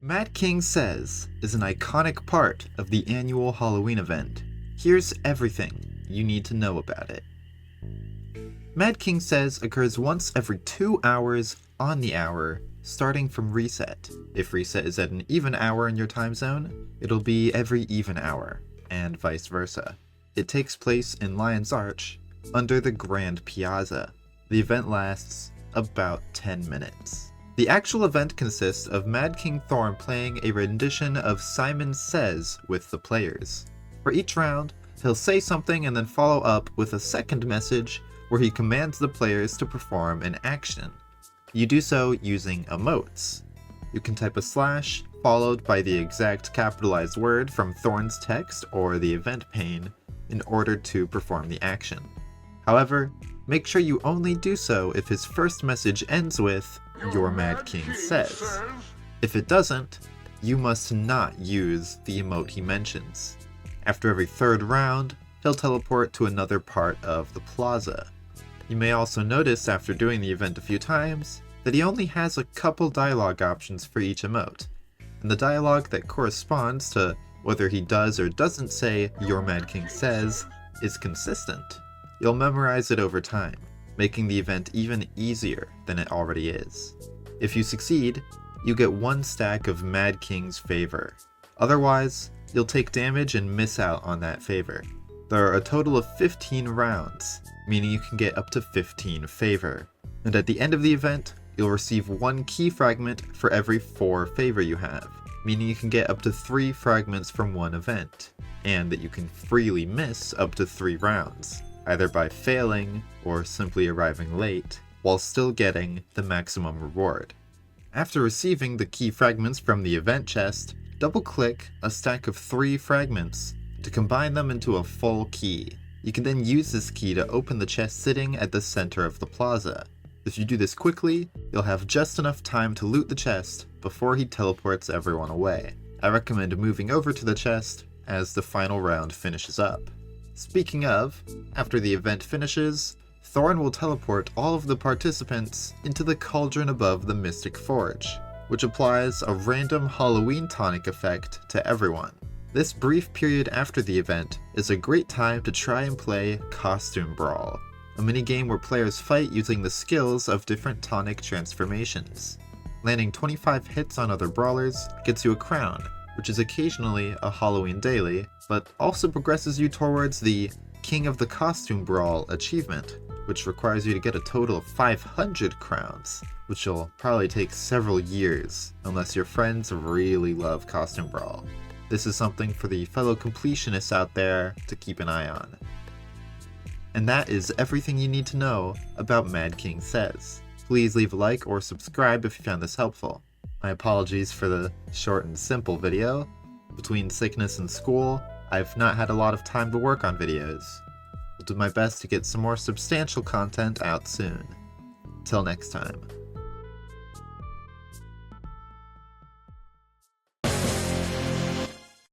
Mad King Says is an iconic part of the annual Halloween event. Here's everything you need to know about it. Mad King Says occurs once every 2 hours on the hour, starting from reset. If reset is at an even hour in your time zone, it'll be every even hour, and vice versa. It takes place in Lion's Arch, under the Grand Piazza. The event lasts about 10 minutes. The actual event consists of Mad King Thorn playing a rendition of Simon Says with the players. For each round, he'll say something and then follow up with a second message where he commands the players to perform an action. You do so using emotes. You can type a slash followed by the exact capitalized word from Thorn's text or the event pane in order to perform the action. However, make sure you only do so if his first message ends with "Your Mad King Says." If it doesn't, you must not use the emote he mentions. After every third round, he'll teleport to another part of the plaza. You may also notice after doing the event a few times that he only has a couple dialogue options for each emote, and the dialogue that corresponds to whether he does or doesn't say "Your Mad King Says" is consistent. You'll memorize it over time, making the event even easier than it already is. If you succeed, you get 1 stack of Mad King's favor. Otherwise, you'll take damage and miss out on that favor. There are a total of 15 rounds, meaning you can get up to 15 favor. And at the end of the event, you'll receive 1 key fragment for every 4 favor you have, meaning you can get up to 3 fragments from one event, and that you can freely miss up to 3 rounds, either by failing or simply arriving late, while still getting the maximum reward. After receiving the key fragments from the event chest, double-click a stack of 3 fragments to combine them into a full key. You can then use this key to open the chest sitting at the center of the plaza. If you do this quickly, you'll have just enough time to loot the chest before he teleports everyone away. I recommend moving over to the chest as the final round finishes up. Speaking of, after the event finishes, Thorn will teleport all of the participants into the cauldron above the Mystic Forge, which applies a random Halloween tonic effect to everyone. This brief period after the event is a great time to try and play Costume Brawl, a minigame where players fight using the skills of different tonic transformations. Landing 25 hits on other brawlers gets you a crown, which is occasionally a Halloween daily, but also progresses you towards the King of the Costume Brawl achievement, which requires you to get a total of 500 crowns, which will probably take several years, unless your friends really love Costume Brawl. This is something for the fellow completionists out there to keep an eye on. And that is everything you need to know about Mad King Says. Please leave a like or subscribe if you found this helpful. My apologies for the short and simple video. Between sickness and school, I've not had a lot of time to work on videos. I'll do my best to get some more substantial content out soon. Till next time.